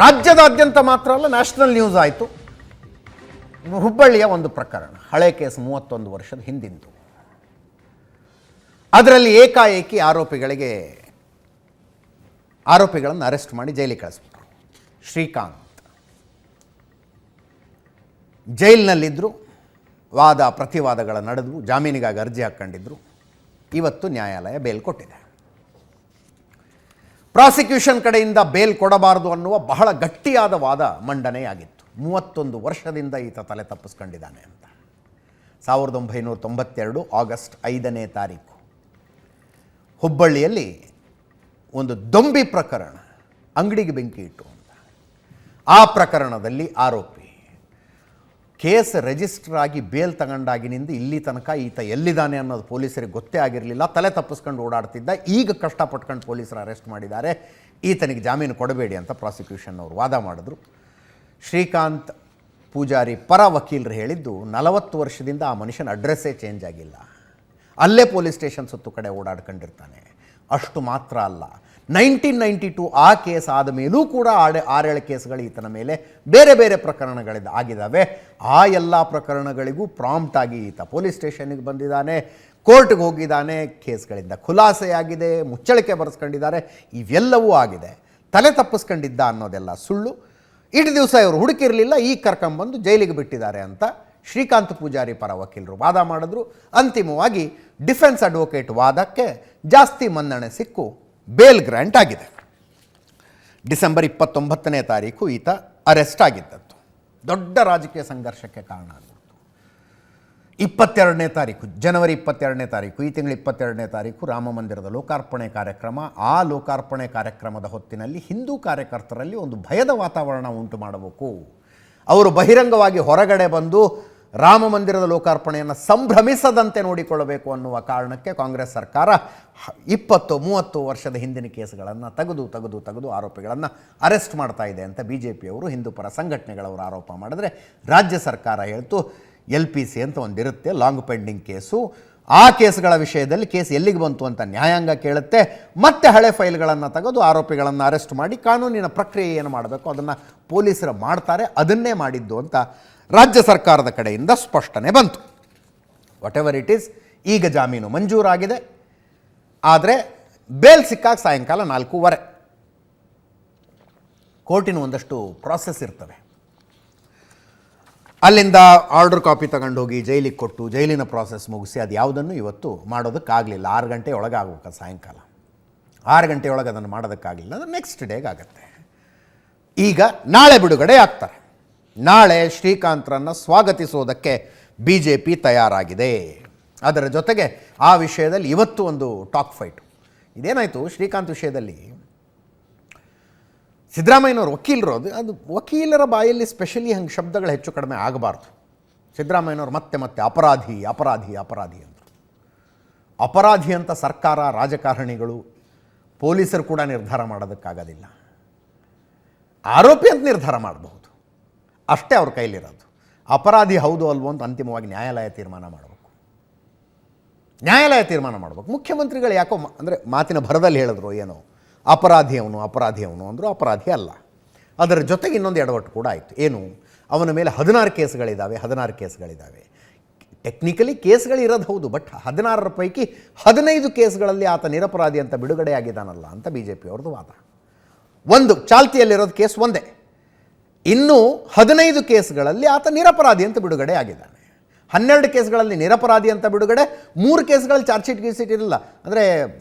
ರಾಜ್ಯದಾದ್ಯಂತ ಮಾತ್ರ ಅಲ್ಲ, ನ್ಯಾಷನಲ್ ನ್ಯೂಸ್ ಆಯಿತು. ಹುಬ್ಬಳ್ಳಿಯ ಒಂದು ಪ್ರಕರಣ, ಹಳೆ ಕೇಸ್, 31 ವರ್ಷದ ಹಿಂದಿಂದು. ಅದರಲ್ಲಿ ಏಕಾಏಕಿ ಆರೋಪಿಗಳನ್ನು ಅರೆಸ್ಟ್ ಮಾಡಿ ಜೈಲಿಗೆ ಕಳಿಸ್ಬಿಟ್ರು. ಶ್ರೀಕಾಂತ್ ಜೈಲಿನಲ್ಲಿದ್ದರು. ವಾದ ಪ್ರತಿವಾದಗಳ ನಡೆದವು. ಜಾಮೀನಿಗಾಗಿ ಅರ್ಜಿ ಹಾಕ್ಕೊಂಡಿದ್ರು. ಇವತ್ತು ನ್ಯಾಯಾಲಯ ಬೇಲ್ ಕೊಟ್ಟಿದೆ. ಪ್ರಾಸಿಕ್ಯೂಷನ್ ಕಡೆಯಿಂದ ಬೇಲ್ ಕೊಡಬಾರದು ಅನ್ನುವ ಬಹಳ ಗಟ್ಟಿಯಾದ ವಾದ ಮಂಡನೆಯಾಗಿತ್ತು. 31 ವರ್ಷದಿಂದ ಈತ ತಲೆ ತಪ್ಪಿಸ್ಕೊಂಡಿದ್ದಾನೆ ಅಂತ. 1992 ಆಗಸ್ಟ್ 5ನೇ ತಾರೀಕು ಹುಬ್ಬಳ್ಳಿಯಲ್ಲಿ ಒಂದು ದೊಂಬಿ ಪ್ರಕರಣ, ಅಂಗಡಿಗೆ ಬೆಂಕಿ ಇಟ್ಟು ಅಂತ. ಆ ಪ್ರಕರಣದಲ್ಲಿ ಆರೋಪಿ ಕೇಸ್ ರಿಜಿಸ್ಟರ್ ಆಗಿ ಬೇಲ್ ತಗೊಂಡಾಗಿನಿಂದ ಇಲ್ಲಿ ತನಕ ಈತ ಎಲ್ಲಿದ್ದಾನೆ ಅನ್ನೋದು ಪೊಲೀಸರಿಗೆ ಗೊತ್ತೇ ಆಗಿರಲಿಲ್ಲ. ತಲೆ ತಪ್ಪಿಸ್ಕೊಂಡು ಓಡಾಡ್ತಿದ್ದ. ಈಗ ಕಷ್ಟಪಟ್ಕೊಂಡು ಪೊಲೀಸರು ಅರೆಸ್ಟ್ ಮಾಡಿದ್ದಾರೆ. ಈತನಿಗೆ ಜಾಮೀನು ಕೊಡಬೇಡಿ ಅಂತ ಪ್ರಾಸಿಕ್ಯೂಷನ್ ಅವರು ವಾದ ಮಾಡಿದ್ರು. ಶ್ರೀಕಾಂತ್ ಪೂಜಾರಿ ಪರ ವಕೀಲರು ಹೇಳಿದ್ದು 40 ವರ್ಷದಿಂದ ಆ ಮನುಷ್ಯನ ಅಡ್ರೆಸ್ಸೇ ಚೇಂಜ್ ಆಗಿಲ್ಲ, ಅಲ್ಲೇ ಪೊಲೀಸ್ ಸ್ಟೇಷನ್ ಸುತ್ತು ಕಡೆ ಓಡಾಡ್ಕೊಂಡಿರ್ತಾನೆ. ಅಷ್ಟು ಮಾತ್ರ ಅಲ್ಲ, 1992 ಆ ಕೇಸ್ ಆದ ಮೇಲೂ ಕೂಡ 6-7 ಕೇಸ್ಗಳು ಈತನ ಮೇಲೆ ಬೇರೆ ಬೇರೆ ಪ್ರಕರಣಗಳಿಂದ ಆಗಿದ್ದಾವೆ. ಆ ಎಲ್ಲ ಪ್ರಕರಣಗಳಿಗೂ ಪ್ರಾಂಪ್ಟ್ ಆಗಿ ಈತ ಪೊಲೀಸ್ ಸ್ಟೇಷನ್ನಿಗೆ ಬಂದಿದ್ದಾನೆ, ಕೋರ್ಟ್ಗೆ ಹೋಗಿದ್ದಾನೆ. ಕೇಸ್ಗಳಿಂದ ಖುಲಾಸೆಯಾಗಿದೆ, ಮುಚ್ಚಳಿಕೆ ಬರೆಸ್ಕೊಂಡಿದ್ದಾರೆ. ಇವೆಲ್ಲವೂ ಆಗಿದೆ. ತಲೆ ತಪ್ಪಿಸ್ಕೊಂಡಿದ್ದ ಅನ್ನೋದೆಲ್ಲ ಸುಳ್ಳು. ಇಷ್ಟು ದಿವಸ ಇವರು ಹುಡುಕಿರಲಿಲ್ಲ, ಈಗ ಕರ್ಕೊಂಬಂದು ಜೈಲಿಗೆ ಬಿಟ್ಟಿದ್ದಾರೆ ಅಂತ ಶ್ರೀಕಾಂತ್ ಪೂಜಾರಿ ಪರ ವಕೀಲರು ವಾದ ಮಾಡಿದ್ರು. ಅಂತಿಮವಾಗಿ ಡಿಫೆನ್ಸ್ ಅಡ್ವೊಕೇಟ್ ವಾದಕ್ಕೆ ಜಾಸ್ತಿ ಮನ್ನಣೆ ಸಿಕ್ಕು ಬೇಲ್ ಗ್ರ್ಯಾಂಟ್ ಆಗಿದೆ. ಡಿಸೆಂಬರ್ 29ನೇ ತಾರೀಕು ಈತ ಅರೆಸ್ಟ್ ಆಗಿದ್ದದ್ದು. ದೊಡ್ಡ ರಾಜಕೀಯ ಸಂಘರ್ಷಕ್ಕೆ ಕಾರಣ ಆಗಿತ್ತು. 22ನೇ ತಾರೀಕು, ಜನವರಿ 22ನೇ ತಾರೀಕು, ಈ ತಿಂಗಳು 22ನೇ ತಾರೀಕು ರಾಮ ಮಂದಿರದ ಲೋಕಾರ್ಪಣೆ ಕಾರ್ಯಕ್ರಮ. ಆ ಲೋಕಾರ್ಪಣೆ ಕಾರ್ಯಕ್ರಮದ ಹೊತ್ತಿನಲ್ಲಿ ಹಿಂದೂ ಕಾರ್ಯಕರ್ತರಲ್ಲಿ ಒಂದು ಭಯದ ವಾತಾವರಣ ಉಂಟು ಮಾಡಬೇಕು. ಅವರು ಬಹಿರಂಗವಾಗಿ ಹೊರಗಡೆ ಬಂದು ರಾಮ ಮಂದಿರದ ಲೋಕಾರ್ಪಣೆಯನ್ನು ಸಂಭ್ರಮಿಸದಂತೆ ನೋಡಿಕೊಳ್ಳಬೇಕು ಅನ್ನುವ ಕಾರಣಕ್ಕೆ ಕಾಂಗ್ರೆಸ್ ಸರ್ಕಾರ 20-30 ವರ್ಷದ ಹಿಂದಿನ ಕೇಸ್ಗಳನ್ನು ತೆಗೆದು ಆರೋಪಿಗಳನ್ನು ಅರೆಸ್ಟ್ ಮಾಡ್ತಾ ಇದೆ ಅಂತ BJPಯವರು, ಹಿಂದೂ ಪರ ಸಂಘಟನೆಗಳವರು ಆರೋಪ ಮಾಡಿದ್ರೆ, ರಾಜ್ಯ ಸರ್ಕಾರ ಹೇಳ್ತು LPC ಅಂತ ಒಂದಿರುತ್ತೆ, ಲಾಂಗ್ ಪೆಂಡಿಂಗ್ ಕೇಸು. ಆ ಕೇಸ್ಗಳ ವಿಷಯದಲ್ಲಿ ಕೇಸ್ ಎಲ್ಲಿಗೆ ಬಂತು ಅಂತ ನ್ಯಾಯಾಂಗ ಕೇಳುತ್ತೆ. ಮತ್ತೆ ಹಳೆ ಫೈಲ್ಗಳನ್ನು ತೆಗೆದು ಆರೋಪಿಗಳನ್ನು ಅರೆಸ್ಟ್ ಮಾಡಿ ಕಾನೂನಿನ ಪ್ರಕ್ರಿಯೆ ಏನು ಮಾಡಬೇಕು ಅದನ್ನು ಪೊಲೀಸರು ಮಾಡ್ತಾರೆ. ಅದನ್ನೇ ಮಾಡಿದ್ದು ಅಂತ ರಾಜ್ಯ ಸರ್ಕಾರದ ಕಡೆಯಿಂದ ಸ್ಪಷ್ಟನೆ ಬಂತು. ವಾಟ್ ಎವರ್ ಇಟ್ ಈಸ್, ಈಗ ಜಾಮೀನು ಮಂಜೂರಾಗಿದೆ. ಆದರೆ ಬೇಲ್ ಸಿಕ್ಕಾಗ ಸಾಯಂಕಾಲ 4:15. ಕೋರ್ಟಿನ ಒಂದಷ್ಟು ಪ್ರಾಸೆಸ್ ಇರ್ತವೆ. ಅಲ್ಲಿಂದ ಆರ್ಡರ್ ಕಾಪಿ ತಗೊಂಡು ಹೋಗಿ ಜೈಲಿಗೆ ಕೊಟ್ಟು ಜೈಲಿನ ಪ್ರಾಸೆಸ್ ಮುಗಿಸಿ ಅದು ಯಾವುದನ್ನು ಇವತ್ತು ಮಾಡೋದಕ್ಕಾಗಲಿಲ್ಲ. 6 ಗಂಟೆ ಒಳಗೆ ಆಗಬೇಕು, ಸಾಯಂಕಾಲ 6 ಗಂಟೆ ಒಳಗೆ ಅದನ್ನು ಮಾಡೋದಕ್ಕಾಗಲಿಲ್ಲ. ಅದು ನೆಕ್ಸ್ಟ್ ಡೇಗೆ ಆಗುತ್ತೆ. ಈಗ ನಾಳೆ ಬಿಡುಗಡೆ ಆಗ್ತಾರೆ. ನಾಳೆ ಶ್ರೀಕಾಂತ್ರನ್ನು ಸ್ವಾಗತಿಸೋದಕ್ಕೆ BJP ತಯಾರಾಗಿದೆ. ಅದರ ಜೊತೆಗೆ ಆ ವಿಷಯದಲ್ಲಿ ಇವತ್ತು ಒಂದು ಟಾಕ್ ಫೈಟು. ಇದೇನಾಯಿತು, ಶ್ರೀಕಾಂತ್ ವಿಷಯದಲ್ಲಿ ಸಿದ್ದರಾಮಯ್ಯನವರು ವಕೀಲರು, ಅದು ವಕೀಲರ ಬಾಯಲ್ಲಿ ಸ್ಪೆಷಲಿ ಹಂಗೆ ಶಬ್ದಗಳು ಹೆಚ್ಚು ಕಡಿಮೆ ಆಗಬಾರ್ದು. ಸಿದ್ದರಾಮಯ್ಯನವರು ಮತ್ತೆ ಅಪರಾಧಿ ಅಂದರು. ಅಪರಾಧಿ ಅಂತ ಸರ್ಕಾರ, ರಾಜಕಾರಣಿಗಳು, ಪೊಲೀಸರು ಕೂಡ ನಿರ್ಧಾರ ಮಾಡೋದಕ್ಕಾಗೋದಿಲ್ಲ. ಆರೋಪಿ ಅಂತ ನಿರ್ಧಾರ ಮಾಡಬಹುದು, ಅಷ್ಟೇ ಅವ್ರ ಕೈಲಿರೋದು. ಅಪರಾಧಿ ಹೌದು ಅಲ್ವೋ ಅಂತ ಅಂತಿಮವಾಗಿ ನ್ಯಾಯಾಲಯ ತೀರ್ಮಾನ ಮಾಡಬೇಕು. ಮುಖ್ಯಮಂತ್ರಿಗಳು ಯಾಕೋ ಅಂದರೆ ಮಾತಿನ ಭರದಲ್ಲಿ ಹೇಳಿದ್ರು, ಏನೋ ಅಪರಾಧಿ ಅವನು ಅಂದರು. ಅಪರಾಧಿ ಅಲ್ಲ. ಅದರ ಜೊತೆಗೆ ಇನ್ನೊಂದು ಎಡವಟ್ಟು ಕೂಡ ಆಯಿತು. ಏನು, ಅವನ ಮೇಲೆ 16 ಕೇಸ್ಗಳಿದ್ದಾವೆ. ಟೆಕ್ನಿಕಲಿ ಕೇಸ್ಗಳಿರೋದು ಹೌದು, ಬಟ್ 16 ಪೈಕಿ 15 ಕೇಸ್ಗಳಲ್ಲಿ ಆತ ನಿರಪರಾಧಿ ಅಂತ ಬಿಡುಗಡೆಯಾಗಿದ್ದಾನಲ್ಲ ಅಂತ BJPಯವ್ರದ್ದು ವಾದ. ಒಂದು ಚಾಲ್ತಿಯಲ್ಲಿರೋದು ಕೇಸ್ ಒಂದೇ, ಇನ್ನೂ 15 ಕೇಸ್ಗಳಲ್ಲಿ ಆತ ನಿರಪರಾಧಿ ಅಂತ ಬಿಡುಗಡೆ ಆಗಿದ್ದಾನೆ. 12 ಕೇಸ್ಗಳಲ್ಲಿ ನಿರಪರಾಧಿ ಅಂತ ಬಿಡುಗಡೆ, 3 ಕೇಸ್ಗಳಲ್ಲಿ ಚಾರ್ಜ್ ಶೀಟ್ ಇರಲಿಲ್ಲ. ಅಂದರೆ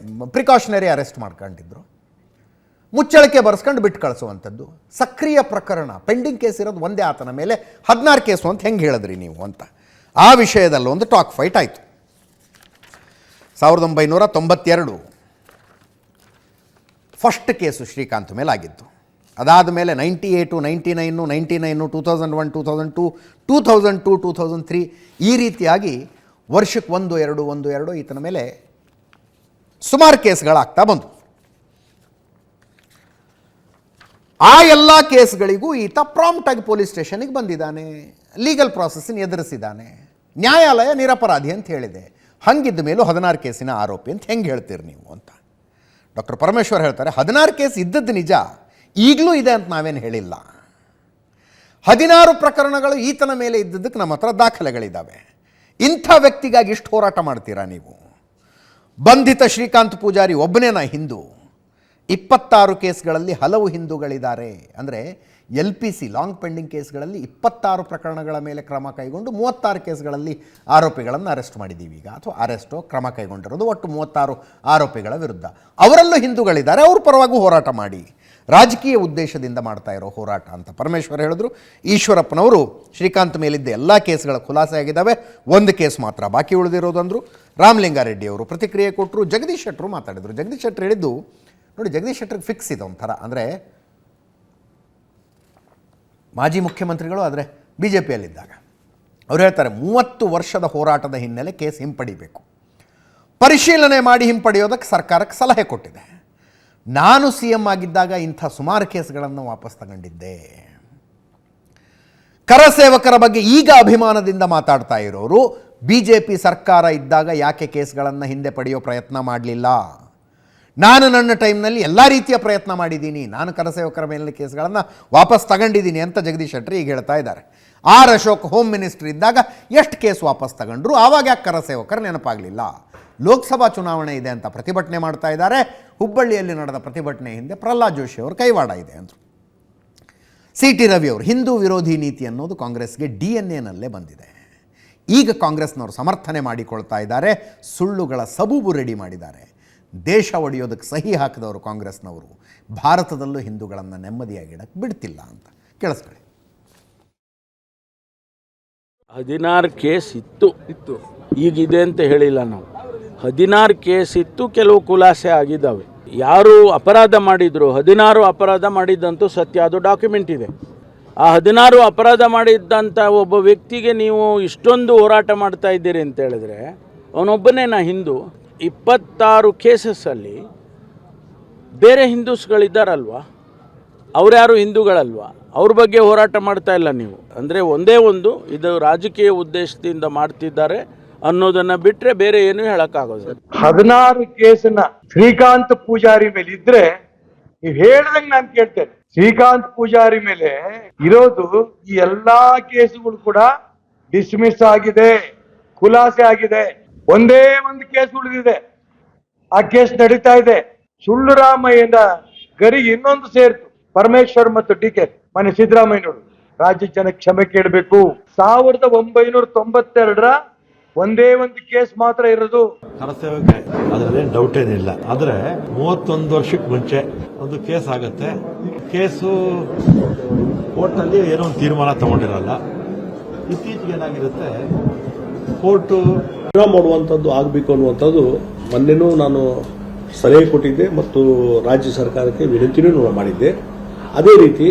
ಪ್ರಿಕಾಷನರಿ ಅರೆಸ್ಟ್ ಮಾಡ್ಕೊಂಡಿದ್ರು, ಮುಚ್ಚಳಿಕೆ ಬರೆಸ್ಕೊಂಡು ಬಿಟ್ಟು ಕಳಿಸುವಂಥದ್ದು. ಸಕ್ರಿಯ ಪ್ರಕರಣ, ಪೆಂಡಿಂಗ್ ಕೇಸ್ ಇರೋದು ಒಂದೇ ಆತನ ಮೇಲೆ, 16 ಕೇಸು ಅಂತ ಹೆಂಗೆ ಹೇಳಿದ್ರಿ ನೀವು ಅಂತ. ಆ ವಿಷಯದಲ್ಲೂ ಒಂದು ಟಾಕ್ ಫೈಟ್ ಆಯಿತು. 1992 ಫಸ್ಟ್ ಕೇಸು ಶ್ರೀಕಾಂತ್ ಮೇಲೆ ಆಗಿತ್ತು. ಅದಾದ ಮೇಲೆ 98, 99, 2001, 2002, 2003 ಈ ರೀತಿಯಾಗಿ ವರ್ಷಕ್ಕೆ 1-2 ಈತನ ಮೇಲೆ ಸುಮಾರು ಕೇಸ್ಗಳಾಗ್ತಾ ಬಂತು. ಆ ಎಲ್ಲ ಕೇಸ್ಗಳಿಗೂ ಈತ ಪ್ರಾಂಪ್ಟಾಗಿ ಪೊಲೀಸ್ ಸ್ಟೇಷನ್ಗೆ ಬಂದಿದ್ದಾನೆ, ಲೀಗಲ್ ಪ್ರಾಸೆಸ್ಸನ್ನು ಎದುರಿಸಿದ್ದಾನೆ. ನ್ಯಾಯಾಲಯ ನಿರಪರಾಧಿ ಅಂತ ಹೇಳಿದೆ. ಹಂಗಿದ್ದ ಮೇಲೂ 16 ಕೇಸಿನ ಆರೋಪಿ ಅಂತ ಹೆಂಗೆ ಹೇಳ್ತೀರಿ ನೀವು ಅಂತ ಡಾಕ್ಟರ್ ಪರಮೇಶ್ವರ್ ಹೇಳ್ತಾರೆ. 16 ಕೇಸ್ ಇದ್ದದ್ದು ನಿಜ, ಈಗಲೂ ಇದೆ ಅಂತ ನಾವೇನು ಹೇಳಿಲ್ಲ. 16 ಪ್ರಕರಣಗಳು ಈತನ ಮೇಲೆ ಇದ್ದದ್ದಕ್ಕೆ ನಮ್ಮ ಹತ್ರ ದಾಖಲೆಗಳಿದ್ದಾವೆ. ಇಂಥ ವ್ಯಕ್ತಿಗಾಗಿ ಇಷ್ಟು ಹೋರಾಟ ಮಾಡ್ತೀರಾ ನೀವು? ಬಂಧಿತ ಶ್ರೀಕಾಂತ್ ಪೂಜಾರಿ ಒಬ್ಬನೇನಾ ಹಿಂದೂ? 26 ಕೇಸ್ಗಳಲ್ಲಿ ಹಲವು ಹಿಂದೂಗಳಿದ್ದಾರೆ. ಅಂದರೆ LPC ಲಾಂಗ್ ಪೆಂಡಿಂಗ್ ಕೇಸ್ಗಳಲ್ಲಿ 26 ಪ್ರಕರಣಗಳ ಮೇಲೆ ಕ್ರಮ ಕೈಗೊಂಡು 36 ಕೇಸ್ಗಳಲ್ಲಿ ಆರೋಪಿಗಳನ್ನು ಅರೆಸ್ಟ್ ಮಾಡಿದ್ದೀವಿ ಈಗ, ಅಥವಾ ಅರೆಸ್ಟೋ ಕ್ರಮ ಕೈಗೊಂಡಿರೋದು ಒಟ್ಟು 36 ಆರೋಪಿಗಳ ವಿರುದ್ಧ. ಅವರಲ್ಲೂ ಹಿಂದೂಗಳಿದ್ದಾರೆ, ಅವ್ರ ಪರವಾಗಿ ಹೋರಾಟ ಮಾಡಿ. ರಾಜಕೀಯ ಉದ್ದೇಶದಿಂದ ಮಾಡ್ತಾ ಇರೋ ಹೋರಾಟ ಅಂತ ಪರಮೇಶ್ವರ್ ಹೇಳಿದ್ರು. ಈಶ್ವರಪ್ಪನವರು ಶ್ರೀಕಾಂತ್ ಮೇಲಿದ್ದ ಎಲ್ಲ ಕೇಸ್ಗಳ ಖುಲಾಸೆ ಆಗಿದ್ದಾವೆ, ಒಂದು ಕೇಸ್ ಮಾತ್ರ ಬಾಕಿ ಉಳಿದಿರೋದು ಅಂದರು. ರಾಮಲಿಂಗಾರೆಡ್ಡಿ ಅವರು ಪ್ರತಿಕ್ರಿಯೆ ಕೊಟ್ಟರು. ಜಗದೀಶ್ ಶೆಟ್ಟರು ಮಾತಾಡಿದರು. ಜಗದೀಶ್ ಶೆಟ್ಟರ್ ಹೇಳಿದ್ದು ನೋಡಿ, ಜಗದೀಶ್ ಶೆಟ್ಟರ್ಗೆ ಫಿಕ್ಸ್ ಇದೆ ಒಂಥರ. ಅಂದರೆ ಮಾಜಿ ಮುಖ್ಯಮಂತ್ರಿಗಳು, ಆದರೆ BJPಯಲ್ಲಿದ್ದಾಗ ಅವ್ರು ಹೇಳ್ತಾರೆ 30 ವರ್ಷದ ಹೋರಾಟದ ಹಿನ್ನೆಲೆ ಕೇಸ್ ಹಿಂಪಡಿಬೇಕು, ಪರಿಶೀಲನೆ ಮಾಡಿ ಹಿಂಪಡೆಯೋದಕ್ಕೆ ಸರ್ಕಾರಕ್ಕೆ ಸಲಹೆ ಕೊಟ್ಟಿದೆ. ನಾನು CM ಆಗಿದ್ದಾಗ ಇಂಥ ಸುಮಾರು ಕೇಸ್ಗಳನ್ನು ವಾಪಸ್ ತಗೊಂಡಿದ್ದೆ. ಕರಸೇವಕರ ಬಗ್ಗೆ ಈಗ ಅಭಿಮಾನದಿಂದ ಮಾತಾಡ್ತಾ ಇರೋರು BJP ಸರ್ಕಾರ ಇದ್ದಾಗ ಯಾಕೆ ಕೇಸ್ಗಳನ್ನು ಹಿಂದೆ ಪಡೆಯೋ ಪ್ರಯತ್ನ ಮಾಡಲಿಲ್ಲ? ನಾನು ನನ್ನ ಟೈಮ್ನಲ್ಲಿ ಎಲ್ಲ ರೀತಿಯ ಪ್ರಯತ್ನ ಮಾಡಿದ್ದೀನಿ, ನಾನು ಕರಸೇವಕರ ಮೇಲಿನ ಕೇಸ್ಗಳನ್ನು ವಾಪಸ್ ತಗೊಂಡಿದ್ದೀನಿ ಅಂತ ಜಗದೀಶ್ ಶೆಟ್ಟರ್ ಈಗ ಹೇಳ್ತಾ ಇದ್ದಾರೆ. ಅಶೋಕ್ ಹೋಮ್ ಮಿನಿಸ್ಟರ್ ಇದ್ದಾಗ ಎಷ್ಟು ಕೇಸ್ ವಾಪಸ್ ತಗೊಂಡ್ರು, ಆವಾಗ ಯಾಕೆ ಕರಸೇವಕರು ನೆನಪಾಗಲಿಲ್ಲ? ಲೋಕಸಭಾ ಚುನಾವಣೆ ಇದೆ ಅಂತ ಪ್ರತಿಭಟನೆ ಮಾಡ್ತಾ ಇದ್ದಾರೆ. ಹುಬ್ಬಳ್ಳಿಯಲ್ಲಿ ನಡೆದ ಪ್ರತಿಭಟನೆ ಹಿಂದೆ ಪ್ರಹ್ಲಾದ್ ಜೋಶಿ ಅವರು ಕೈವಾಡ ಇದೆ ಅಂದರು. CT ರವಿ ಅವರು ಹಿಂದೂ ವಿರೋಧಿ ನೀತಿ ಅನ್ನೋದು ಕಾಂಗ್ರೆಸ್ಗೆ DNA ಬಂದಿದೆ. ಈಗ ಕಾಂಗ್ರೆಸ್ನವರು ಸಮರ್ಥನೆ ಮಾಡಿಕೊಳ್ತಾ ಇದ್ದಾರೆ, ಸುಳ್ಳುಗಳ ಸಬೂಬು ರೆಡಿ ಮಾಡಿದ್ದಾರೆ. ದೇಶ ಒಡೆಯೋದಕ್ಕೆ ಸಹಿ ಹಾಕಿದವರು ಕಾಂಗ್ರೆಸ್ನವರು ಭಾರತದಲ್ಲೂ ಹಿಂದೂಗಳನ್ನು ನೆಮ್ಮದಿಯಾಗಿಡಕ್ಕೆ ಬಿಡ್ತಿಲ್ಲ ಅಂತ. ಕೇಳಿಸ್ಕೊಳ್ಳಿ. 16 ಕೇಸ್ ಇತ್ತು, ಈಗಿದೆ ಅಂತ ಹೇಳಿಲ್ಲ ನಾವು. 16 ಕೇಸ್ ಇತ್ತು, ಕೆಲವು ಖುಲಾಸೆ ಆಗಿದ್ದಾವೆ. ಯಾರು ಅಪರಾಧ ಮಾಡಿದ್ರು, 16 ಅಪರಾಧ ಮಾಡಿದ್ದಂತೂ ಸತ್ಯ, ಅದು ಡಾಕ್ಯುಮೆಂಟ್ ಇದೆ. ಆ 16 ಅಪರಾಧ ಮಾಡಿದ್ದಂಥ ಒಬ್ಬ ವ್ಯಕ್ತಿಗೆ ನೀವು ಇಷ್ಟೊಂದು ಹೋರಾಟ ಮಾಡ್ತಾ ಇದ್ದೀರಿ ಅಂತ ಹೇಳಿದ್ರೆ, ಅವನೊಬ್ಬನೇನಾ ಹಿಂದೂ? 26 ಕೇಸಸ್ಸಲ್ಲಿ ಬೇರೆ ಹಿಂದೂಸ್ಗಳಿದ್ದಾರಲ್ವ, ಅವ್ರ್ಯಾರು ಹಿಂದೂಗಳಲ್ವ? ಅವ್ರ ಬಗ್ಗೆ ಹೋರಾಟ ಮಾಡ್ತಾ ಇಲ್ಲ ನೀವು. ಅಂದರೆ ಒಂದೇ ಒಂದು, ಇದು ರಾಜಕೀಯ ಉದ್ದೇಶದಿಂದ ಮಾಡ್ತಿದ್ದಾರೆ ಅನ್ನೋದನ್ನು ಬಿಟ್ಟರೆ ಬೇರೆ ಏನೂ ಹೇಳೋಕ್ಕಾಗೋದು. 16 ಕೇಸನ್ನ ಶ್ರೀಕಾಂತ್ ಪೂಜಾರಿ ಮೇಲೆ ಇದ್ರೆ ನೀವು ಹೇಳ್ದಂಗೆ ನಾನು ಕೇಳ್ತೇನೆ. ಶ್ರೀಕಾಂತ್ ಪೂಜಾರಿ ಮೇಲೆ ಇರೋದು ಈ ಎಲ್ಲಾ ಕೇಸುಗಳು ಕೂಡ ಡಿಸ್ಮಿಸ್ ಆಗಿದೆ, ಖುಲಾಸೆ ಆಗಿದೆ. ಒಂದೇ ಒಂದು ಕೇಸ್ ಉಳಿದಿದೆ, ಆ ಕೇಸ್ ನಡೀತಾ ಇದೆ. ಸುಳ್ಳು ರಾಮಯ್ಯನ ಗರಿಗೆ ಇನ್ನೊಂದು ಸೇರ್ತು, ಪರಮೇಶ್ವರ್ ಮತ್ತು DK ಮನೆ ಸಿದ್ದರಾಮಯ್ಯನವರು. ರಾಜ್ಯ ಜನ ಕ್ಷಮೆ ಕೇಳಬೇಕು. 1992 ಒಂದೇ ಒಂದು ಕೇಸ್ ಮಾತ್ರ ಇರೋದು. ಕರಸೇವಕ ಅದರಲ್ಲಿ ಡೌಟ್ ಏನಿಲ್ಲ. ಆದ್ರೆ 31 ವರ್ಷಕ್ಕೆ ಮುಂಚೆ ಒಂದು ಕೇಸ್ ಆಗತ್ತೆ. ಕೇಸು ಕೋರ್ಟ್ನಲ್ಲಿ ಏನೋ ಒಂದು ತೀರ್ಮಾನ ತಗೊಂಡಿರಲ್ಲ. ಇತ್ತೀಚೆಗೆ ಏನಾಗಿರುತ್ತೆ, ಕೋರ್ಟು ಮಾಡುವಂಥದ್ದು ಆಗಬೇಕು ಅನ್ನುವಂಥದ್ದು ಮೊನ್ನೆನೂ ನಾನು ಸಲಹೆ ಕೊಟ್ಟಿದ್ದೆ ಮತ್ತು ರಾಜ್ಯ ಸರ್ಕಾರಕ್ಕೆ ವಿನಂತಿನೂ ಮಾಡಿದ್ದೆ. ಅದೇ ರೀತಿ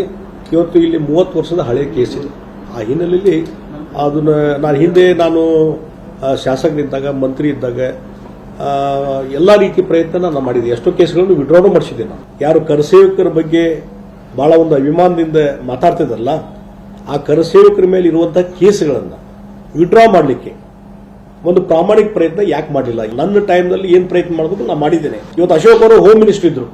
ಇವತ್ತು ಇಲ್ಲಿ 30 ವರ್ಷದ ಹಳೆಯ ಕೇಸ್ ಇದೆ. ಆ ಹಿನ್ನೆಲೆಯಲ್ಲಿ ನಾನು ಶಾಸಕರಿದ್ದಾಗ, ಮಂತ್ರಿ ಇದ್ದಾಗ ಎಲ್ಲ ರೀತಿ ಪ್ರಯತ್ನ ನಾನು ಮಾಡಿದ್ದೆ. ಎಷ್ಟೋ ಕೇಸ್ಗಳನ್ನು ವಿಡ್ರಾನು ಮಾಡಿಸಿದ್ದೆ ನಾನು. ಯಾರು ಕರಸೇವಕರ ಬಗ್ಗೆ ಬಹಳ ಒಂದು ಅಭಿಮಾನದಿಂದ ಮಾತಾಡ್ತಿದ್ರಲ್ಲ, ಆ ಕರಸೇವಕರ ಮೇಲೆ ಇರುವಂತಹ ಕೇಸ್ಗಳನ್ನು ವಿಡ್ರಾ ಮಾಡಲಿಕ್ಕೆ ಒಂದು ಪ್ರಾಮಾಣಿಕ ಪ್ರಯತ್ನ ಯಾಕೆ ಮಾಡಲಿಲ್ಲ? ನನ್ನ ಟೈಮ್ನಲ್ಲಿ ಏನ್ ಪ್ರಯತ್ನ ಮಾಡಬೇಕು ನಾನು ಮಾಡಿದ್ದೇನೆ. ಇವತ್ತು ಅಶೋಕ್ ಅವರು ಹೋಮ್ ಮಿನಿಸ್ಟರ್ ಇದ್ರು,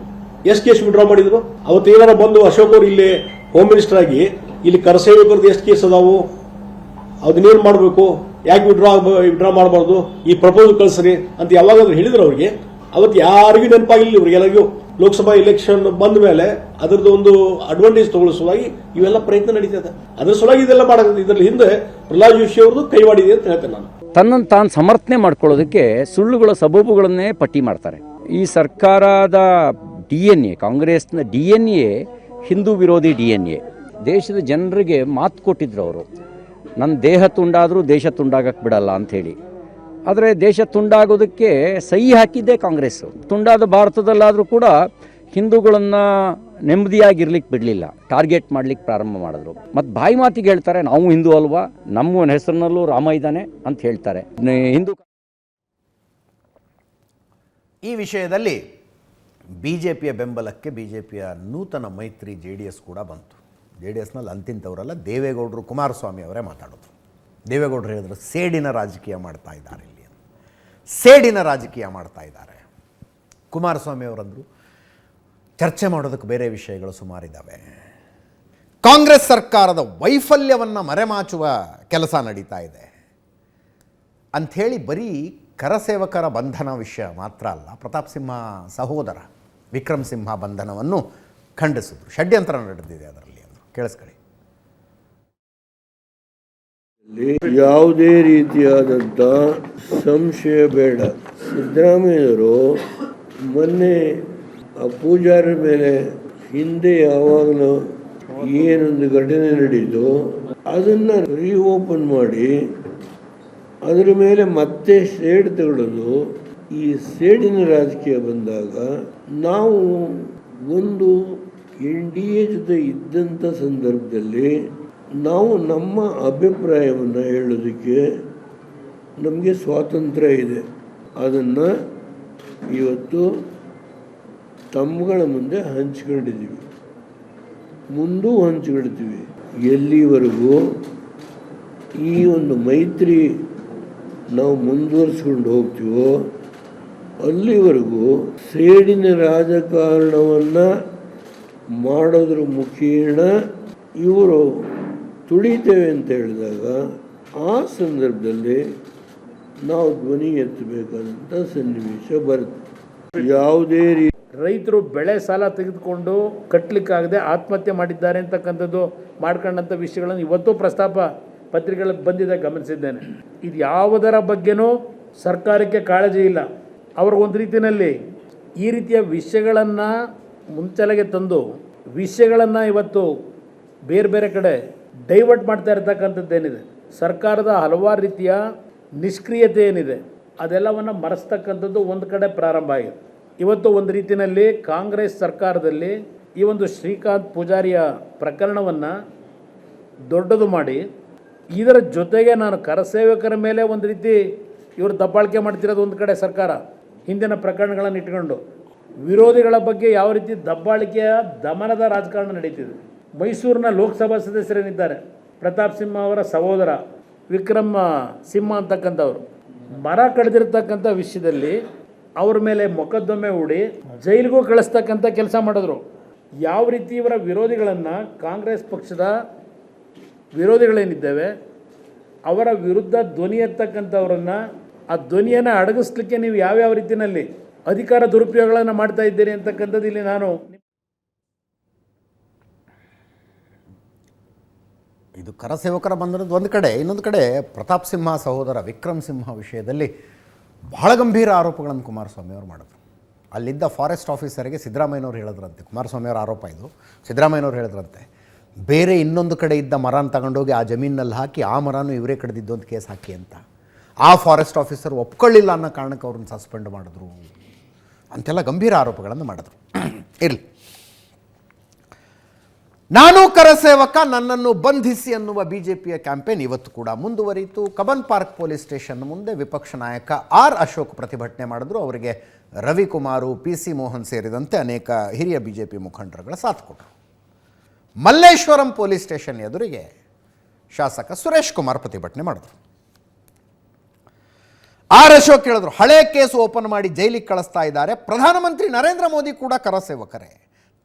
ಎಷ್ಟು ಕೇಸ್ ವಿಡ್ರಾ ಮಾಡಿದ್ರು? ಅವತ್ತು ಏನಾರ ಬಂದು ಅಶೋಕ್ ಅವರು ಇಲ್ಲಿ ಹೋಮ್ ಮಿನಿಸ್ಟರ್ ಆಗಿ ಇಲ್ಲಿ ಕರಸೇವಕರದ್ದು ಎಷ್ಟು ಕೇಸ್ ಅದಾವು, ಅದನ್ನೇನು ಮಾಡಬೇಕು, ಯಾಕೆ ವಿಡ್ರಾ ಮಾಡಬಾರ್ದು, ಈ ಪ್ರಪೋಸಲ್ ಕಳಿಸ್ರಿ ಅಂತ ಯಾವಾಗಾದ್ರೂ ಹೇಳಿದ್ರು ಅವ್ರಿಗೆ? ಅವತ್ತು ಯಾರಿಗೂ ನೆನಪಾಗಿಲ್ಲ. ಇವ್ರಿಗೆಲ್ಲರಿಗೂ ಲೋಕಸಭಾ ಎಲೆಕ್ಷನ್ ಬಂದ ಮೇಲೆ ಅದರದ್ದು ಒಂದು ಅಡ್ವಾಂಟೇಜ್ ತಗೊಳ್ಳೋ ಸಲುವಾಗಿ ಇವೆಲ್ಲ ಪ್ರಯತ್ನ ನಡೀತದೆ. ಅದರ ಸಲುವಾಗಿ ಇದೆಲ್ಲ ಮಾಡೋದು. ಇದರಲ್ಲಿ ಹಿಂದೆ ಪ್ರಹ್ಲಾದ್ ಜೋಶಿ ಅವ್ರದ್ದು ಕೈವಾಡಿದೆ ಅಂತ ಹೇಳ್ತೇನೆ ನಾನು. ತನ್ನನ್ನು ತಾನು ಸಮರ್ಥನೆ ಮಾಡ್ಕೊಳ್ಳೋದಕ್ಕೆ ಸುಳ್ಳುಗಳ ಸಬೂಬುಗಳನ್ನೇ ಪಟ್ಟಿ ಮಾಡ್ತಾರೆ. ಈ ಸರ್ಕಾರದ DNA, ಕಾಂಗ್ರೆಸ್ನ DNA ಹಿಂದೂ ವಿರೋಧಿ DNA. ದೇಶದ ಜನರಿಗೆ ಮಾತು ಕೊಟ್ಟಿದ್ರು ಅವರು, ನನ್ನ ದೇಹ ತುಂಡಾದರೂ ದೇಶ ತುಂಡಾಗಕ್ಕೆ ಬಿಡಲ್ಲ ಅಂಥೇಳಿ. ಆದರೆ ದೇಶ ತುಂಡಾಗೋದಕ್ಕೆ ಸಹಿ ಹಾಕಿದ್ದೇ ಕಾಂಗ್ರೆಸ್ಸು. ತುಂಡಾದ ಭಾರತದಲ್ಲಾದರೂ ಕೂಡ ಹಿಂದೂಗಳನ್ನು ನೆಮ್ಮದಿಯಾಗಿರ್ಲಿಕ್ಕೆ ಬಿಡಲಿಲ್ಲ, ಟಾರ್ಗೆಟ್ ಮಾಡ್ಲಿಕ್ಕೆ ಪ್ರಾರಂಭ ಮಾಡಿದ್ರು. ಮತ್ತು ಬಾಯಿ ಮಾತಿಗೆ ಹೇಳ್ತಾರೆ, ನಾವು ಹಿಂದೂ ಅಲ್ವಾ, ನಮ್ಮ ಹೆಸರಿನಲ್ಲೂ ರಾಮ ಇದ್ದಾನೆ ಅಂತ ಹೇಳ್ತಾರೆ. ಹಿಂದೂ ಈ ವಿಷಯದಲ್ಲಿ BJPಯ ಬೆಂಬಲಕ್ಕೆ BJPಯ ನೂತನ ಮೈತ್ರಿ JDS ಕೂಡ ಬಂತು. JDSನಲ್ಲಿ ಅಂತಿಂತವರಲ್ಲ, ದೇವೇಗೌಡರು, ಕುಮಾರಸ್ವಾಮಿ ಅವರೇ ಮಾತಾಡೋದು. ದೇವೇಗೌಡರು ಹೇಳಿದ್ರು ಸೇಡಿನ ರಾಜಕೀಯ ಮಾಡ್ತಾ ಇದ್ದಾರೆ, ಇಲ್ಲಿ ಸೇಡಿನ ರಾಜಕೀಯ ಮಾಡ್ತಾ ಇದ್ದಾರೆ. ಕುಮಾರಸ್ವಾಮಿ ಅವರಂದರು ಚರ್ಚೆ ಮಾಡೋದಕ್ಕೆ ಬೇರೆ ವಿಷಯಗಳು ಸುಮಾರಿದ್ದಾವೆ. ಕಾಂಗ್ರೆಸ್ ಸರ್ಕಾರದ ವೈಫಲ್ಯವನ್ನು ಮರೆಮಾಚುವ ಕೆಲಸ ನಡೀತಾ ಇದೆ ಅಂಥೇಳಿ ಬರೀ ಕರಸೇವಕರ ಬಂಧನ ವಿಷಯ ಮಾತ್ರ ಅಲ್ಲ, ಪ್ರತಾಪ್ ಸಿಂಹ ಸಹೋದರ ವಿಕ್ರಮ್ ಸಿಂಹ ಬಂಧನವನ್ನು ಖಂಡಿಸಿದ್ರು. ಷಡ್ಯಂತ್ರ ನಡೆದಿದೆ ಅದರಲ್ಲಿ ಅಂದರು. ಕೇಳಿಸ್ಕೊಳ್ಳಿ. ಯಾವುದೇ ರೀತಿಯಾದಂಥ ಸಂಶಯ ಬೇಡ. ಸಿದ್ದರಾಮಯ್ಯವರು ಮೊನ್ನೆ ಆ ಪೂಜಾರಿ ಮೇಲೆ ಹಿಂದೆ ಯಾವಾಗಲೂ ಏನೊಂದು ಘಟನೆ ನಡೀತು ಅದನ್ನು ರೀಓಪನ್ ಮಾಡಿ ಅದರ ಮೇಲೆ ಮತ್ತೆ ಸೇಡ್ ತಗೊಳ್ಳೋದು. ಈ ಸೇಡಿನ ರಾಜಕೀಯ ಬಂದಾಗ ನಾವು ಒಂದು NDA ಜೊತೆ ಇದ್ದಂಥ ಸಂದರ್ಭದಲ್ಲಿ ನಾವು ನಮ್ಮ ಅಭಿಪ್ರಾಯವನ್ನು ಹೇಳೋದಕ್ಕೆ ನಮಗೆ ಸ್ವಾತಂತ್ರ್ಯ ಇದೆ. ಅದನ್ನು ಇವತ್ತು ತಮ್ಮಗಳ ಮುಂದೆ ಹಂಚ್ಕೊಂಡಿದ್ದೀವಿ, ಮುಂದೂ ಹಂಚ್ಕೊಳ್ತೀವಿ. ಎಲ್ಲಿವರೆಗೂ ಈ ಒಂದು ಮೈತ್ರಿ ನಾವು ಮುಂದುವರಿಸ್ಕೊಂಡು ಹೋಗ್ತೀವೋ ಅಲ್ಲಿವರೆಗೂ ಸೇಡಿನ ರಾಜಕಾರಣವನ್ನು ಮಾಡೋದ್ರ ಮುಖೇನ ಇವರು ತುಳಿತೇವೆ ಅಂತ ಹೇಳಿದಾಗ ಆ ಸಂದರ್ಭದಲ್ಲಿ ನಾವು ಧ್ವನಿ ಎತ್ತಬೇಕಾದಂಥ ಸನ್ನಿವೇಶ ಬರುತ್ತೆ. ಯಾವುದೇ ರೀತಿ ರೈತರು ಬೆಳೆ ಸಾಲ ತೆಗೆದುಕೊಂಡು ಕಟ್ಟಲಿಕ್ಕಾಗದೆ ಆತ್ಮಹತ್ಯೆ ಮಾಡಿದ್ದಾರೆ ಅಂತಕ್ಕಂಥದ್ದು ಮಾಡ್ಕೊಂಡಂಥ ವಿಷಯಗಳನ್ನು ಇವತ್ತು ಪ್ರಸ್ತಾಪ ಪತ್ರಿಕೆಗಳಲ್ಲಿ ಬಂದಿದೆ, ಗಮನಿಸಿದ್ದೇನೆ. ಇದು ಯಾವುದರ ಬಗ್ಗೆನೂ ಸರ್ಕಾರಕ್ಕೆ ಕಾಳಜಿ ಇಲ್ಲ. ಅವ್ರಿಗೊಂದು ರೀತಿಯಲ್ಲಿ ಈ ರೀತಿಯ ವಿಷಯಗಳನ್ನು ಮುಂಚೆಲೆಗೆ ತಂದು ವಿಷಯಗಳನ್ನು ಇವತ್ತು ಬೇರೆ ಬೇರೆ ಕಡೆ ಡೈವರ್ಟ್ ಮಾಡ್ತಾ ಇರತಕ್ಕಂಥದ್ದೇನಿದೆ, ಸರ್ಕಾರದ ಹಲವಾರು ರೀತಿಯ ನಿಷ್ಕ್ರಿಯತೆ ಏನಿದೆ ಅದೆಲ್ಲವನ್ನು ಮರೆಸ್ತಕ್ಕಂಥದ್ದು ಒಂದು ಕಡೆ ಪ್ರಾರಂಭ ಆಗಿದೆ. ಇವತ್ತು ಒಂದು ರೀತಿಯಲ್ಲಿ ಕಾಂಗ್ರೆಸ್ ಸರ್ಕಾರದಲ್ಲಿ ಈ ಒಂದು ಶ್ರೀಕಾಂತ್ ಪೂಜಾರಿಯ ಪ್ರಕರಣವನ್ನು ದೊಡ್ಡದು ಮಾಡಿ ಇದರ ಜೊತೆಗೆ ನಾನು ಕರಸೇವಕರ ಮೇಲೆ ಒಂದು ರೀತಿ ಇವರು ದಬ್ಬಾಳಿಕೆ ಮಾಡ್ತಿರೋದು ಒಂದು ಕಡೆ ಸರ್ಕಾರ, ಹಿಂದಿನ ಪ್ರಕರಣಗಳನ್ನು ಇಟ್ಕೊಂಡು ವಿರೋಧಿಗಳ ಬಗ್ಗೆ ಯಾವ ರೀತಿ ದಬ್ಬಾಳಿಕೆಯ ದಮನದ ರಾಜಕಾರಣ ನಡೀತಿದೆ. ಮೈಸೂರಿನ ಲೋಕಸಭಾ ಸದಸ್ಯರೇನಿದ್ದಾರೆ, ಪ್ರತಾಪ್ ಸಿಂಹ ಅವರ ಸಹೋದರ ವಿಕ್ರಮ್ ಸಿಂಹ ಅಂತಕ್ಕಂಥವ್ರು ಮರ ಕಡಿದಿರ್ತಕ್ಕಂಥ ವಿಷಯದಲ್ಲಿ ಅವ್ರ ಮೇಲೆ ಮೊಕದ್ದಮೆ ಹೂಡಿ ಜೈಲಿಗೂ ಕಳಿಸ್ತಕ್ಕಂಥ ಕೆಲಸ ಮಾಡಿದ್ರು. ಯಾವ ರೀತಿ ಇವರ ವಿರೋಧಿಗಳನ್ನು, ಕಾಂಗ್ರೆಸ್ ಪಕ್ಷದ ವಿರೋಧಿಗಳೇನಿದ್ದೇವೆ ಅವರ ವಿರುದ್ಧ ಧ್ವನಿ ಎತ್ತಕ್ಕಂಥವ್ರನ್ನು, ಆ ಧ್ವನಿಯನ್ನು ಅಡಗಿಸ್ಲಿಕ್ಕೆ ನೀವು ಯಾವ್ಯಾವ ರೀತಿಯಲ್ಲಿ ಅಧಿಕಾರ ದುರುಪಯೋಗಗಳನ್ನು ಮಾಡ್ತಾ ಇದ್ದೀರಿ ಅಂತಕ್ಕಂಥದ್ದು ಇಲ್ಲಿ ನಾನು ಇದು ಕರಸೇವಕರ ಬಂಧನದ ಒಂದು ಕಡೆ. ಇನ್ನೊಂದು ಕಡೆ ಪ್ರತಾಪ್ ಸಿಂಹ ಸಹೋದರ ವಿಕ್ರಮ್ ಸಿಂಹ ವಿಷಯದಲ್ಲಿ ಬಹಳ ಗಂಭೀರ ಆರೋಪಗಳನ್ನು ಕುಮಾರಸ್ವಾಮಿ ಅವರು ಮಾಡಿದ್ರು. ಅಲ್ಲಿದ್ದ ಫಾರೆಸ್ಟ್ ಆಫೀಸರಿಗೆ ಸಿದ್ದರಾಮಯ್ಯನವ್ರು ಹೇಳಿದ್ರಂತೆ, ಕುಮಾರಸ್ವಾಮಿಯವರ ಆರೋಪ ಇದು, ಸಿದ್ದರಾಮಯ್ಯನವ್ರು ಹೇಳಿದ್ರಂತೆ ಬೇರೆ ಇನ್ನೊಂದು ಕಡೆ ಇದ್ದ ಮರನ ತಗೊಂಡೋಗಿ ಆ ಜಮೀನಲ್ಲಿ ಹಾಕಿ ಆ ಮರನೂ ಇವರೇ ಕಡಿದಿದ್ದು ಅಂತ ಕೇಸ್ ಹಾಕಿ ಅಂತ. ಆ ಫಾರೆಸ್ಟ್ ಆಫೀಸರ್ ಒಪ್ಕೊಳ್ಳಿಲ್ಲ ಅನ್ನೋ ಕಾರಣಕ್ಕೆ ಅವ್ರನ್ನ ಸಸ್ಪೆಂಡ್ ಮಾಡಿದ್ರು ಅಂತೆಲ್ಲ ಗಂಭೀರ ಆರೋಪಗಳನ್ನು ಮಾಡಿದ್ರು. ಇರಲಿ, ನಾನು ಕರಸೇವಕ, ನನ್ನನ್ನು ಬಂಧಿಸಿ ಅನ್ನುವ BJPಯ ಕ್ಯಾಂಪೇನ್ ಇವತ್ತು ಕೂಡ ಮುಂದುವರಿಯಿತು. ಕಬ್ಬನ್ ಪಾರ್ಕ್ ಪೊಲೀಸ್ ಸ್ಟೇಷನ್ ಮುಂದೆ ವಿಪಕ್ಷ ನಾಯಕ R ಅಶೋಕ್ ಪ್ರತಿಭಟನೆ ಮಾಡಿದ್ರು. ಅವರಿಗೆ ರವಿಕುಮಾರು, PC ಮೋಹನ್ ಸೇರಿದಂತೆ ಅನೇಕ ಹಿರಿಯ BJP ಮುಖಂಡರುಗಳ ಸಾಥ್ ಕೊಟ್ಟರು. ಮಲ್ಲೇಶ್ವರಂ ಪೊಲೀಸ್ ಸ್ಟೇಷನ್ ಎದುರಿಗೆ ಶಾಸಕ ಸುರೇಶ್ ಕುಮಾರ್ ಪ್ರತಿಭಟನೆ ಮಾಡಿದ್ರು. R ಅಶೋಕ್ ಹೇಳಿದ್ರು, ಹಳೆ ಕೇಸು ಓಪನ್ ಮಾಡಿ ಜೈಲಿಗೆ ಕಳಿಸ್ತಾ ಇದ್ದಾರೆ, ಪ್ರಧಾನಮಂತ್ರಿ ನರೇಂದ್ರ ಮೋದಿ ಕೂಡ ಕರಸೇವಕರೇ,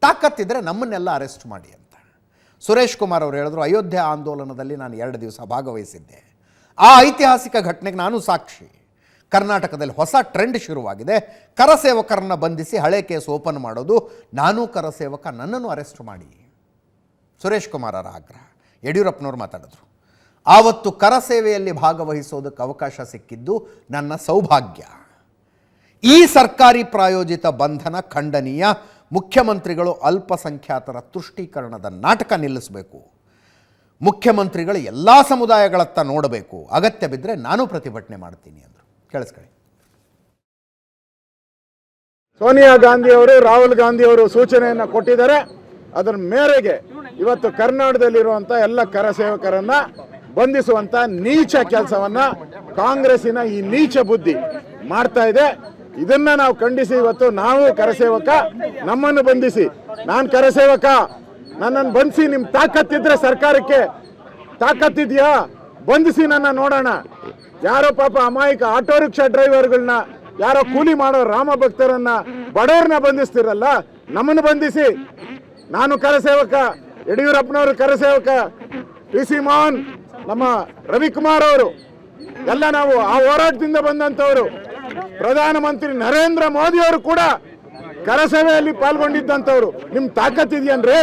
ತಾಕತ್ತಿದ್ರೆ ನಮ್ಮನ್ನೆಲ್ಲ ಅರೆಸ್ಟ್ ಮಾಡಿ ಅಂತ. ಸುರೇಶ್ ಕುಮಾರ್ ಅವರು ಹೇಳಿದ್ರು, ಅಯೋಧ್ಯೆ ಆಂದೋಲನದಲ್ಲಿ ನಾನು 2 ದಿವಸ ಭಾಗವಹಿಸಿದ್ದೆ, ಆ ಐತಿಹಾಸಿಕ ಘಟನೆಗೆ ನಾನು ಸಾಕ್ಷಿ. ಕರ್ನಾಟಕದಲ್ಲಿ ಹೊಸ ಟ್ರೆಂಡ್ ಶುರುವಾಗಿದೆ, ಕರಸೇವಕರನ್ನ ಬಂಧಿಸಿ ಹಳೆ ಕೇಸ್ ಓಪನ್ ಮಾಡೋದು, ನಾನು ಕರಸೇವಕ, ನನ್ನನ್ನು ಅರೆಸ್ಟ್ ಮಾಡಿ. ಸುರೇಶ್ ಕುಮಾರ್ ಅವರ ಆಗ್ರಹ. ಯಡಿಯೂರಪ್ಪನವರು ಮಾತಾಡಿದ್ರು, ಆವತ್ತು ಕರಸೇವೆಯಲ್ಲಿ ಭಾಗವಹಿಸೋದಕ್ಕೆ ಅವಕಾಶ ಸಿಕ್ಕಿದ್ದು ನನ್ನ ಸೌಭಾಗ್ಯ. ಈ ಸರ್ಕಾರಿ ಪ್ರಾಯೋಜಿತ ಬಂಧನ ಖಂಡನೀಯ. ಮುಖ್ಯಮಂತ್ರಿಗಳು ಅಲ್ಪಸಂಖ್ಯಾತರ ತುಷ್ಟೀಕರಣದ ನಾಟಕ ನಿಲ್ಲಿಸಬೇಕು. ಮುಖ್ಯಮಂತ್ರಿಗಳು ಎಲ್ಲ ಸಮುದಾಯಗಳತ್ತ ನೋಡಬೇಕು. ಅಗತ್ಯ ಬಿದ್ದರೆ ನಾನು ಪ್ರತಿಭಟನೆ ಮಾಡ್ತೀನಿ ಅಂದರು. ಕೇಳಿಸ್ಕೊಳ್ಳಿ. ಸೋನಿಯಾ ಗಾಂಧಿ ಅವರು, ರಾಹುಲ್ ಗಾಂಧಿ ಅವರು ಸೂಚನೆಯನ್ನು ಕೊಟ್ಟಿದ್ದಾರೆ. ಅದರ ಮೇರೆಗೆ ಇವತ್ತು ಕರ್ನಾಟಕದಲ್ಲಿರುವಂಥ ಎಲ್ಲ ಕರಸೇವಕರನ್ನ ಬಂಧಿಸುವಂಥ ನೀಚ ಕೆಲಸವನ್ನ ಕಾಂಗ್ರೆಸ್ಸಿನ ಈ ನೀಚ ಬುದ್ಧಿ ಮಾಡ್ತಾ ಇದೆ. ಇದನ್ನ ನಾವು ಖಂಡಿಸಿ ಇವತ್ತು ನಾವು ಕರಸೇವಕ, ನಮ್ಮನ್ನು ಬಂಧಿಸಿ, ನಾನು ಕರಸೇವಕ, ನನ್ನನ್ನು ಬಂಧಿಸಿ, ನಿಮ್ಮ ತಾಕತ್ತಿದ್ರೆ ಸರ್ಕಾರಕ್ಕೆ ತಾಕತ್ತಿದೆಯಾ ಬಂಧಿಸಿ ನನ್ನ ನೋಡೋಣ. ಯಾರೋ ಪಾಪ ಅಮಾಯಕ ಆಟೋ ರಿಕ್ಷಾ ಡ್ರೈವರ್ಗಳನ್ನ, ಯಾರೋ ಕೂಲಿ ಮಾಡೋ ರಾಮ ಭಕ್ತರನ್ನ, ಬಡವ್ರನ್ನ ಬಂಧಿಸ್ತಿರಲ್ಲ, ನಮ್ಮನ್ನು ಬಂಧಿಸಿ, ನಾನು ಕರಸೇವಕ, ಯಡಿಯೂರಪ್ಪನವರು ಕರಸೇವಕ, PC ಮೋಹನ್, ನಮ್ಮ ರವಿಕುಮಾರ್ ಅವರು ಎಲ್ಲ ನಾವು ಆ ಹೋರಾಟದಿಂದ ಬಂದಂಥವರು. ಪ್ರಧಾನಮಂತ್ರಿ ನರೇಂದ್ರ ಮೋದಿ ಅವರು ಕೂಡ ಕರಸೇವೆಯಲ್ಲಿ ಪಾಲ್ಗೊಂಡಿದ್ದಂಥವ್ರು. ನಿಮ್ ತಾಕತ್ತಿದೆಯನ್ರಿ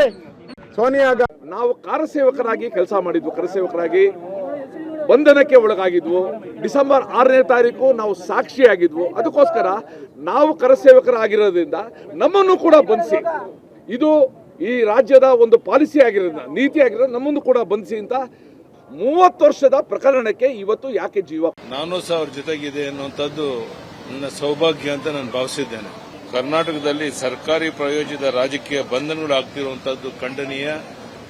ಸೋನಿಯಾ ಗಾಂಧಿ? ನಾವು ಕಾರಸೇವಕರಾಗಿ ಕೆಲಸ ಮಾಡಿದ್ವು, ಕರಸೇವಕರಾಗಿ ಬಂಧನಕ್ಕೆ ಒಳಗಾಗಿದ್ವು. ಡಿಸೆಂಬರ್ 6ನೇ ತಾರೀಕು ನಾವು ಸಾಕ್ಷಿಯಾಗಿದ್ವು. ಅದಕ್ಕೋಸ್ಕರ ನಾವು ಕರಸೇವಕರಾಗಿರೋದ್ರಿಂದ ನಮ್ಮನ್ನು ಕೂಡ ಬಂಧಿಸಿ, ಇದು ಈ ರಾಜ್ಯದ ಒಂದು ಪಾಲಿಸಿ ಆಗಿರೋದ್ರಿಂದ, ನೀತಿ ಆಗಿರೋದ್ರಿಂದ ನಮ್ಮನ್ನು ಕೂಡ ಬಂಧಿಸಿ ಅಂತ 30 ವರ್ಷದ ಪ್ರಕರಣಕ್ಕೆ ಇವತ್ತು ಯಾಕೆ ಜೀವ? ನಾನು ಸಹ ಅವ್ರ ಜೊತೆಗಿದೆ ಅನ್ನುವಂಥದ್ದು ನನ್ನ ಸೌಭಾಗ್ಯ ಅಂತ ನಾನು ಭಾವಿಸಿದ್ದೇನೆ. ಕರ್ನಾಟಕದಲ್ಲಿ ಸರ್ಕಾರಿ ಪ್ರಾಯೋಜಿತ ರಾಜಕೀಯ ಬಂಧನಗಳು ಆಗ್ತಿರುವಂತಹದ್ದು ಖಂಡನೀಯ.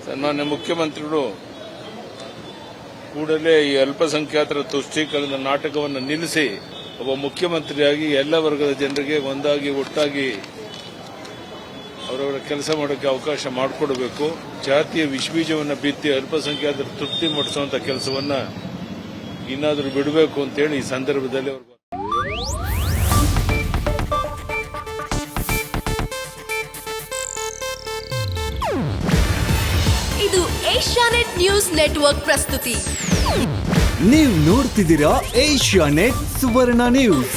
ಸನ್ಮಾನ್ಯ ಮುಖ್ಯಮಂತ್ರಿಗಳು ಕೂಡಲೇ ಈ ಅಲ್ಪಸಂಖ್ಯಾತರ ತುಷ್ಟೀಕರಣದ ನಾಟಕವನ್ನು ನಿಲ್ಲಿಸಿ ಒಬ್ಬ ಮುಖ್ಯಮಂತ್ರಿಯಾಗಿ ಎಲ್ಲ ವರ್ಗದ ಜನರಿಗೆ ಒಂದಾಗಿ ಒಟ್ಟಾಗಿ ಅವರವರ ಕೆಲಸ ಮಾಡೋಕ್ಕೆ ಅವಕಾಶ ಮಾಡಿಕೊಡಬೇಕು. ಜಾತಿಯ ವಿಷಬೀಜವನ್ನು ಬಿತ್ತಿ ಅಲ್ಪಸಂಖ್ಯಾತರ ತೃಪ್ತಿ ಮಾಡಿಸುವಂತ ಕೆಲಸವನ್ನ ಇನ್ನಾದರೂ ಬಿಡಬೇಕು ಅಂತೇಳಿ ಈ ಸಂದರ್ಭದಲ್ಲಿ ಅವರು ಇದು ಏಷ್ಯಾನೆಟ್ ನ್ಯೂಸ್ ನೆಟ್ವರ್ಕ್ ಪ್ರಸ್ತುತಿ. ನೀವು ನೋಡ್ತಿದ್ದೀರಾ ಏಷ್ಯಾನೆಟ್ ಸುವರ್ಣ ನ್ಯೂಸ್.